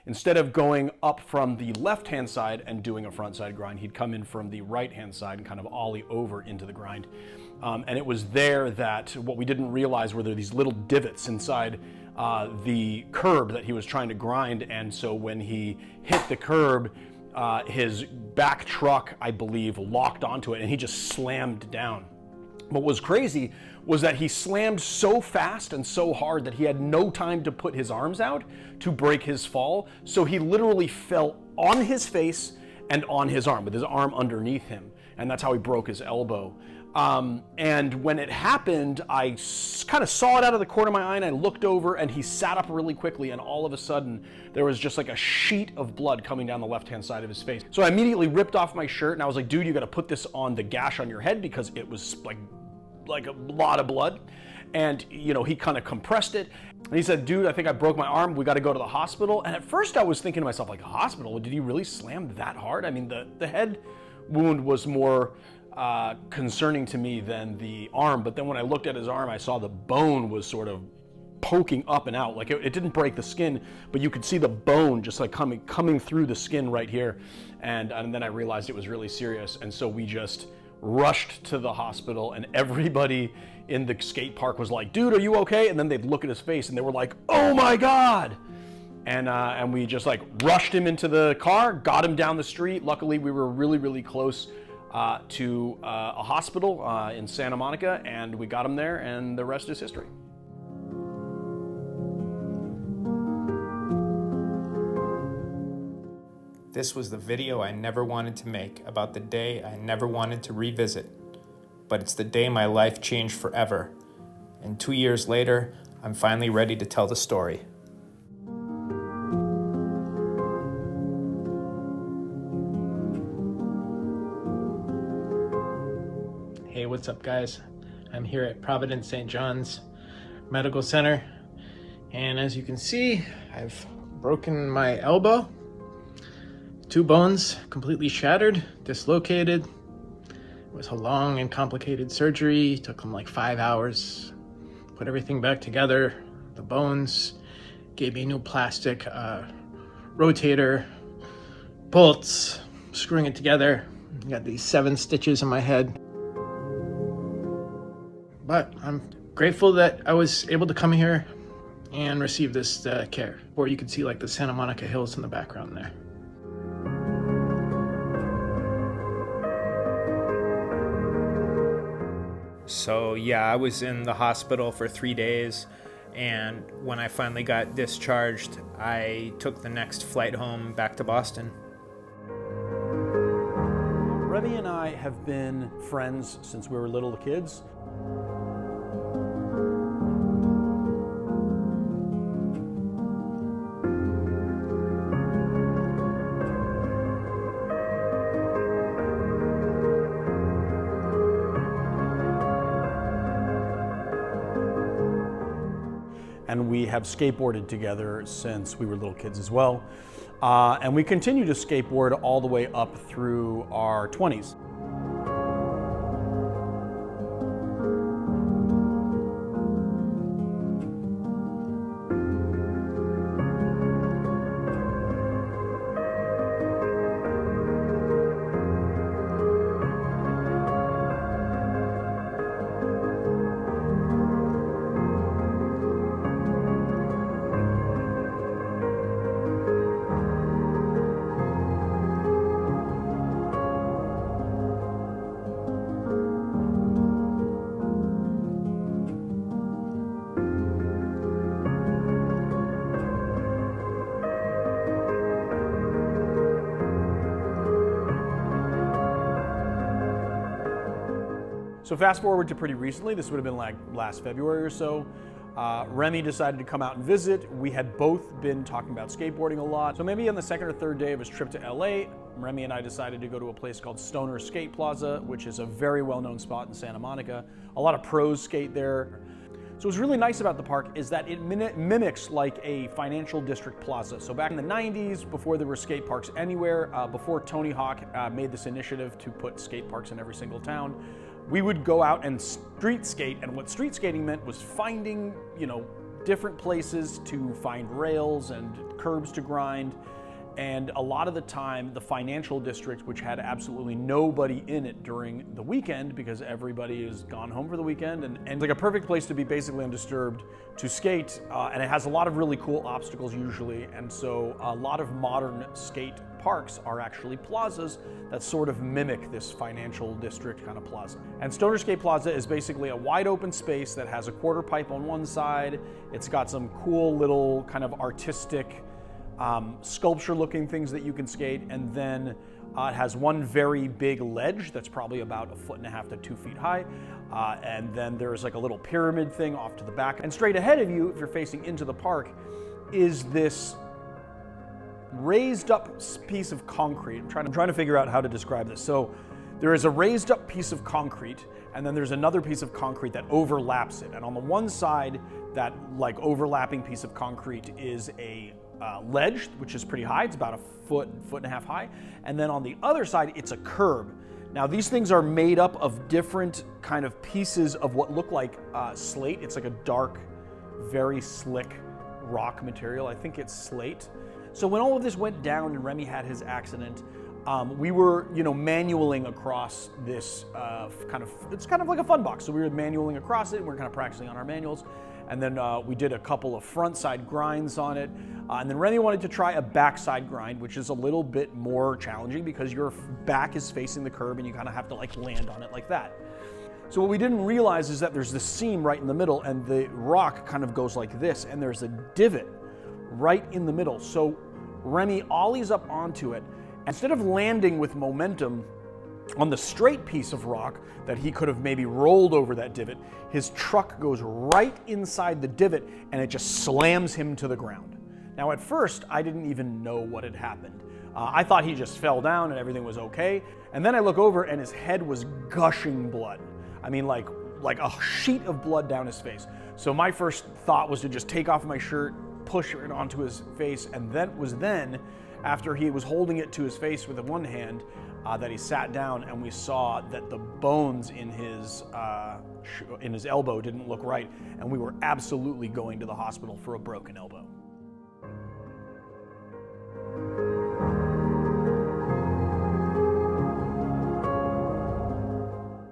instead of going up from the left-hand side and doing a front-side grind, he'd come in from the right-hand side and kind of ollie over into the grind. And it was there that what we didn't realize were there these little divots inside the curb that he was trying to grind. And so when he hit the curb, his back truck, I believe, locked onto it and he just slammed down. What was crazy was that he slammed so fast and so hard that he had no time to put his arms out to break his fall. So he literally fell on his face and on his arm with his arm underneath him. And that's how he broke his elbow. And when it happened, I kind of saw it out of the corner of my eye and I looked over and he sat up really quickly and all of a sudden there was just like a sheet of blood coming down the left-hand side of his face. So I immediately ripped off my shirt and I was like, dude, you got to put this on the gash on your head because it was like a lot of blood. And, you know, he kind of compressed it. And he said, dude, I think I broke my arm. We got to go to the hospital. And at first I was thinking to myself, like, a hospital? Did he really slam that hard? I mean, the head wound was more concerning to me than the arm. But then when I looked at his arm, I saw the bone was sort of poking up and out. Like it didn't break the skin, but you could see the bone just like coming through the skin right here. And then I realized it was really serious. And so we just rushed to the hospital and everybody in the skate park was like, dude, are you okay? And then they'd look at his face and they were like, oh my God. And we just like rushed him into the car, got him down the street. Luckily we were really, really close to a hospital in Santa Monica, and we got him there, and the rest is history. This was the video I never wanted to make about the day I never wanted to revisit, but it's the day my life changed forever, and 2 years later, I'm finally ready to tell the story. Hey, what's up, guys? I'm here at Providence St. John's Medical Center, and as you can see, I've broken my elbow. 2 bones completely shattered, dislocated. It was a long and complicated surgery. It took them like 5 hours. Put everything back together. The bones, gave me a new plastic rotator, bolts, screwing it together. Got these 7 stitches in my head. But I'm grateful that I was able to come here and receive this care. Or you can see like the Santa Monica Hills in the background there. So yeah, I was in the hospital for 3 days, and when I finally got discharged, I took the next flight home back to Boston. Remy and I have been friends since we were little kids. And we have skateboarded together since we were little kids as well. And we continue to skateboard all the way up through our 20s. So fast forward to pretty recently, this would have been like last February or so. Remy decided to come out and visit. We had both been talking about skateboarding a lot. So maybe on the 2nd or 3rd day of his trip to LA, Remy and I decided to go to a place called Stoner Skate Plaza, which is a very well-known spot in Santa Monica. A lot of pros skate there. So what's really nice about the park is that it mimics like a financial district plaza. So back in the 90s, before there were skate parks anywhere, before Tony Hawk made this initiative to put skate parks in every single town, we would go out and street skate, and what street skating meant was finding, different places to find rails and curbs to grind. And a lot of the time, the financial district, which had absolutely nobody in it during the weekend because everybody is gone home for the weekend, and like a perfect place to be basically undisturbed to skate. And it has a lot of really cool obstacles usually. And so a lot of modern skate parks are actually plazas that sort of mimic this financial district kind of plaza. And Stoner Skate Plaza is basically a wide open space that has a quarter pipe on one side. It's got some cool little kind of artistic sculpture looking things that you can skate, and then it has one very big ledge that's probably about 1.5 to 2 feet high, and then there's like a little pyramid thing off to the back, and straight ahead of you, if you're facing into the park, is this raised up piece of concrete. I'm trying to figure out how to describe this. So there is a raised up piece of concrete, and then there's another piece of concrete that overlaps it, and on the one side, that like overlapping piece of concrete is a ledge, which is pretty high. It's about 1.5 high. And then on the other side, it's a curb. Now, these things are made up of different kind of pieces of what look like slate. It's like a dark, very slick rock material. I think it's slate. So when all of this went down and Remy had his accident, we were, manualing across this it's kind of like a fun box. So we were manualing across it, and we were kind of practicing on our manuals. And then we did a couple of front side grinds on it. And then Remy wanted to try a backside grind, which is a little bit more challenging because your back is facing the curb and you kind of have to like land on it like that. So what we didn't realize is that there's this seam right in the middle, and the rock kind of goes like this, and there's a divot right in the middle. So Remy ollies up onto it. Instead of landing with momentum on the straight piece of rock that he could have maybe rolled over that divot, his truck goes right inside the divot and it just slams him to the ground. Now at first, I didn't even know what had happened. I thought he just fell down and everything was okay. And then I look over and his head was gushing blood. I mean, like a sheet of blood down his face. So my first thought was to just take off my shirt, push it onto his face, and then after he was holding it to his face with one hand, that he sat down, and we saw that the bones in his elbow didn't look right, and we were absolutely going to the hospital for a broken elbow.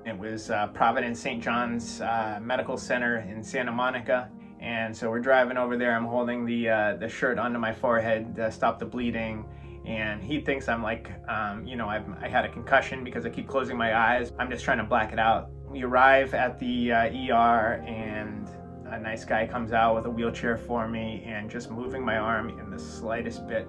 It was Providence St. John's Medical Center in Santa Monica. And so we're driving over there. I'm holding the shirt onto my forehead to stop the bleeding. And he thinks I'm like, I had a concussion because I keep closing my eyes. I'm just trying to black it out. We arrive at the ER, and a nice guy comes out with a wheelchair for me, and just moving my arm in the slightest bit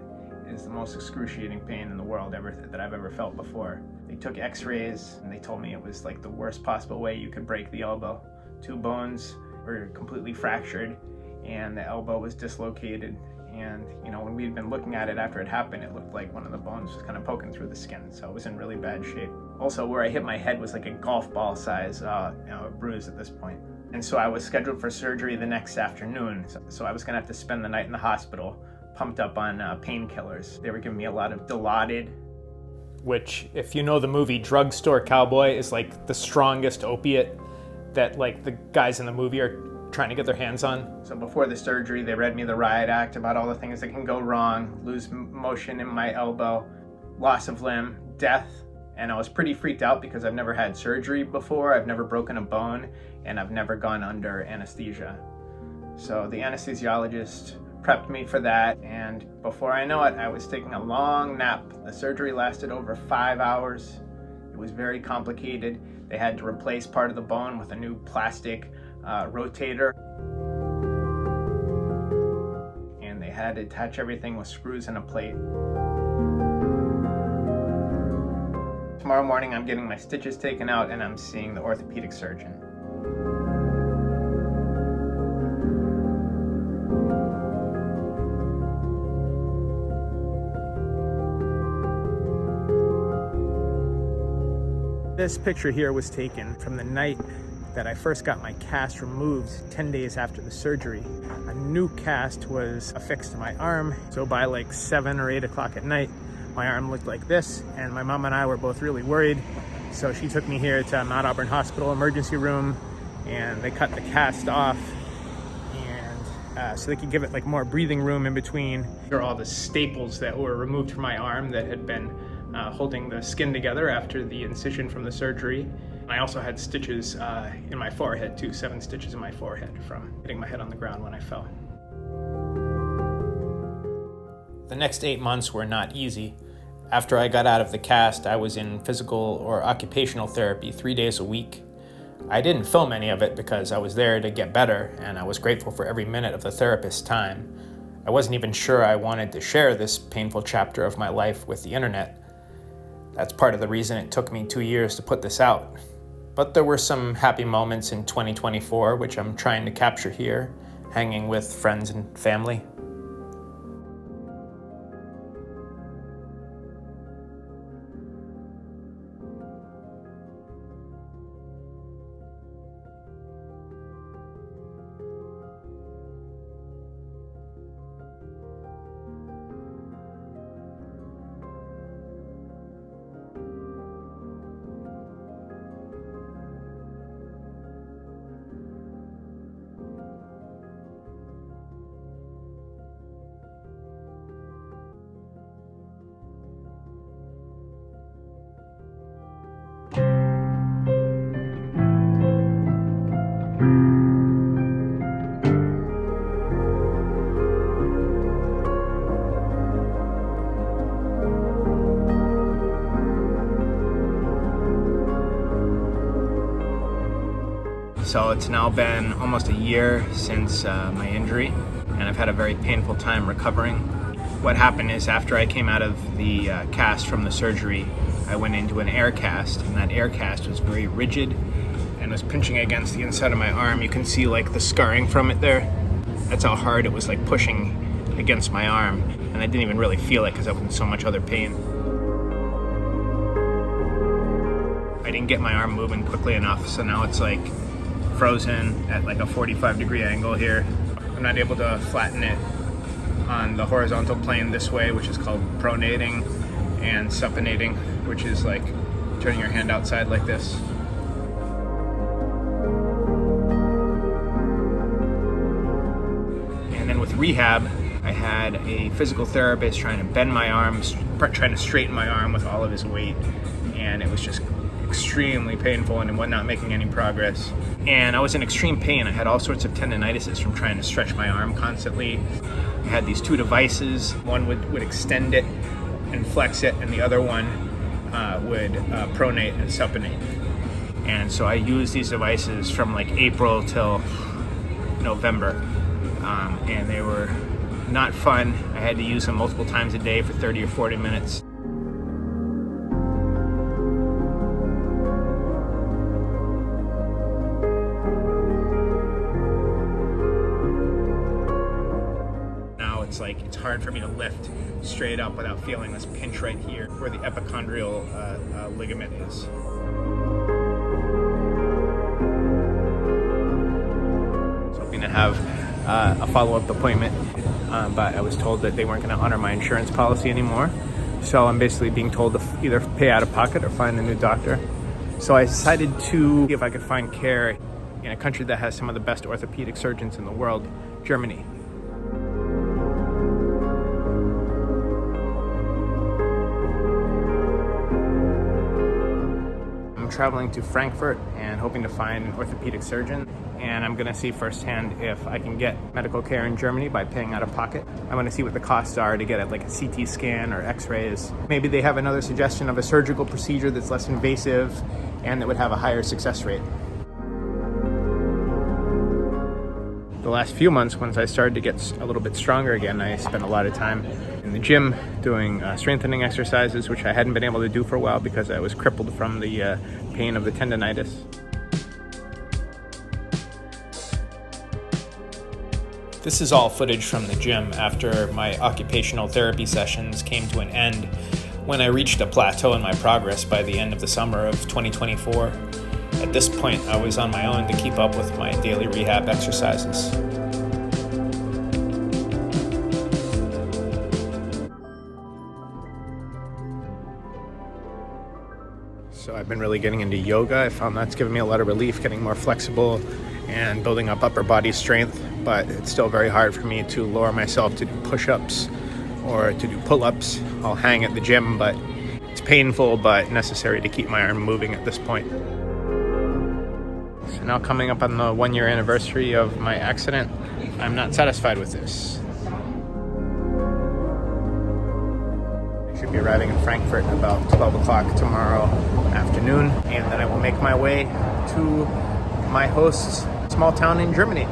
is the most excruciating pain in the world that I've ever felt before. They took x-rays, and they told me it was like the worst possible way you could break the elbow. 2 bones were completely fractured, and the elbow was dislocated. And when we'd been looking at it after it happened, it looked like one of the bones was kind of poking through the skin, so it was in really bad shape. Also, where I hit my head was like a golf ball size bruise at this point. And so I was scheduled for surgery the next afternoon, so I was gonna have to spend the night in the hospital, pumped up on painkillers. They were giving me a lot of Dilaudid, which, if you know the movie Drugstore Cowboy, is like the strongest opiate that like the guys in the movie are trying to get their hands on. So before the surgery, they read me the riot act about all the things that can go wrong: lose motion in my elbow, loss of limb, death. And I was pretty freaked out because I've never had surgery before, I've never broken a bone, and I've never gone under anesthesia. So the anesthesiologist prepped me for that, and before I know it, I was taking a long nap. The surgery lasted over 5 hours. It was very complicated. They had to replace part of the bone with a new plastic rotator, and they had to attach everything with screws and a plate. Tomorrow morning I'm getting my stitches taken out, and I'm seeing the orthopedic surgeon. This picture here was taken from the night that I first got my cast removed 10 days after the surgery. A new cast was affixed to my arm, so by like 7 or 8 o'clock at night, my arm looked like this, and my mom and I were both really worried, so she took me here to Mount Auburn Hospital emergency room, and they cut the cast off, and so they could give it like more breathing room in between. Here are all the staples that were removed from my arm that had been holding the skin together after the incision from the surgery. I also had stitches in my forehead too, 7 stitches in my forehead from hitting my head on the ground when I fell. The next 8 months were not easy. After I got out of the cast, I was in physical or occupational therapy 3 days a week. I didn't film any of it because I was there to get better, and I was grateful for every minute of the therapist's time. I wasn't even sure I wanted to share this painful chapter of my life with the internet. That's part of the reason it took me 2 years to put this out. But there were some happy moments in 2024, which I'm trying to capture here, hanging with friends and family. So it's now been almost a year since my injury, and I've had a very painful time recovering. What happened is after I came out of the cast from the surgery, I went into an air cast, and that air cast was very rigid and was pinching against the inside of my arm. You can see like the scarring from it there. That's how hard it was like pushing against my arm, and I didn't even really feel it because I was in so much other pain. I didn't get my arm moving quickly enough, so now it's like frozen at like a 45-degree angle here. I'm not able to flatten it on the horizontal plane this way, which is called pronating, and supinating, which is like turning your hand outside like this. And then with rehab, I had a physical therapist trying to bend my arms, trying to straighten my arm with all of his weight, and it was just extremely painful and not making any progress. And I was in extreme pain. I had all sorts of tendinitis from trying to stretch my arm constantly. I had these 2 devices. One would extend it and flex it, and the other one would pronate and supinate. And so I used these devices from like April till November, and they were not fun. I had to use them multiple times a day for 30 or 40 minutes. It's hard for me to lift straight up without feeling this pinch right here where the epicondyle ligament is. So hoping to have a follow-up appointment, but I was told that they weren't going to honor my insurance policy anymore. So I'm basically being told to either pay out of pocket or find a new doctor. So I decided to see if I could find care in a country that has some of the best orthopedic surgeons in the world, Germany. Traveling to Frankfurt and hoping to find an orthopedic surgeon, and I'm going to see firsthand if I can get medical care in Germany by paying out of pocket. I want to see what the costs are to get like a CT scan or x-rays. Maybe they have another suggestion of a surgical procedure that's less invasive and that would have a higher success rate. The last few months, once I started to get a little bit stronger again, I spent a lot of time in the gym doing strengthening exercises, which I hadn't been able to do for a while because I was crippled from the pain of the tendinitis. This is all footage from the gym after my occupational therapy sessions came to an end when I reached a plateau in my progress by the end of the summer of 2024. At this point, I was on my own to keep up with my daily rehab exercises. So I've been really getting into yoga. I found that's given me a lot of relief, getting more flexible and building up upper body strength, but it's still very hard for me to lower myself to do push-ups or to do pull-ups. I'll hang at the gym, but it's painful but necessary to keep my arm moving at this point. So now coming up on the 1-year anniversary of my accident, I'm not satisfied with this. I should be arriving in Frankfurt about 12 o'clock tomorrow afternoon, and then I will make my way to my host's small town in Germany.